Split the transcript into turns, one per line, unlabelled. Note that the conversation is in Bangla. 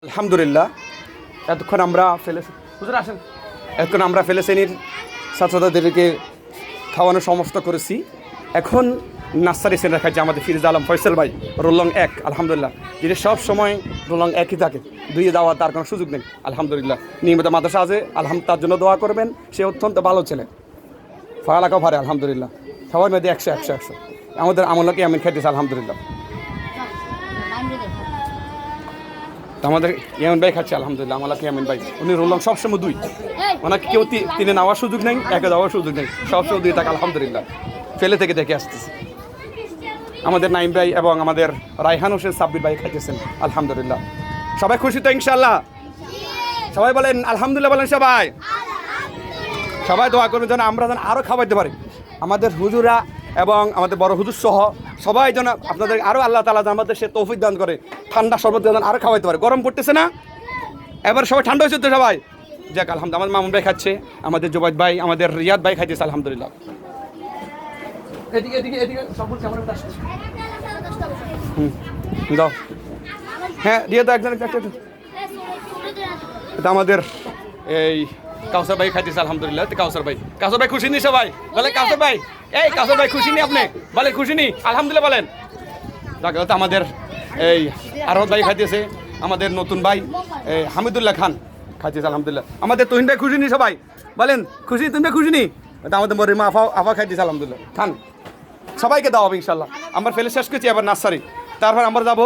আলহামদুলিল্লাহ এতক্ষণ আমরা ফেলেসিনির ছাত্রছাত্রীদেরকে খাওয়ানো সমস্ত করেছি। এখন নার্সারি সেন্টার খাচ্ছে আমাদের ফিরোজ আলম ফয়সাল ভাই, রোলং 1। আলহামদুলিল্লাহ, যেটা সব সময় রোলং 1ই থাকে, 2-এ যাওয়ার তার কোনো সুযোগ নেই। আলহামদুলিল্লাহ, নিয়মিত মাদ্রাসা আছে, তার জন্য দোয়া করবেন। সে অত্যন্ত ভালো ছেলে, পড়ালেখাও পারে। আলহামদুলিল্লাহ, সবার মধ্যে 100 আমাদের আমলকে আমি খাইতেছি। আলহামদুলিল্লাহ, আমাদের ইয়ামিন ভাই খাচ্ছে। আলহামদুলিল্লাহ, আমাকে ইয়ামিন ভাই, উনি রোলং সবসময় 2, ওনাকে কেউ 3-এ নেওয়ার সুযোগ নেই, 1-এ যাওয়ার সুযোগ নেই, সবসময় 2 থাকে। আলহামদুলিল্লাহ, ফেলে থেকে দেখে আসতেছি। আমাদের নাইম ভাই এবং আমাদের রায়হান হোসেন সাব্বির ভাই খাইতেছেন। আলহামদুলিল্লাহ, সবাই খুশি তো ইনশাআল্লাহ? সবাই বলেন আলহামদুলিল্লাহ, বলেন সবাই। সবাই দোয়া করবেন যেন আমরা যেন আরও খাওয়াইতে পারি। আমাদের হুজুরা এবং আমাদের বড় হুজুর সহ সবাই যেন আপনাদের আরও আল্লাহ তাআলা আমাদের সে তৌফিক দান করে, ঠান্ডা শরবত যেন আরও খাওয়াইতে পারে। গরম পড়তেছে না, এবার সবাই ঠান্ডা হয়েছে তো সবাই। যাক আলহামদুলিল্লাহ, আমাদের মামুন ভাই খাচ্ছে, আমাদের জুবাইদ ভাই, আমাদের রিয়াদ ভাই খাইতেছে। আলহামদুলিল্লাহ, এদিকে এদিকে এদিকে সবুজ ক্যামেরাটা আসছে। দাও, হ্যাঁ রিয়াদ একজন একটা। এটা আমাদের এই কাউসার ভাই খাইতেছে। আলহামদুলিল্লাহ, কাউসার ভাই খুশি নি সবাই? বলে কাউসার ভাই, এই কাউসার ভাই খুশি নি আপনি? বলে খুশি নি? আলহামদুলিল্লাহ বলেন। দেখো তো আমাদের এই আরহত ভাই খাইতেছে, আমাদের নতুন ভাই হামিদুল্লাহ খান খাইতেছে। আলহামদুলিল্লাহ, আমাদের তুহিন ভাই খুশি নি সবাই? বলেন খুশি? তুমি খুশি নি? এটা আমাদের মরিমা আফা খাইতেছে। আলহামদুলিল্লাহ, খান। সবাইকে দাও হবে ইনশাল্লাহ। আমরা ফেলে শেষ করছি, আবার নার্সারি, তারপর আমরা যাবো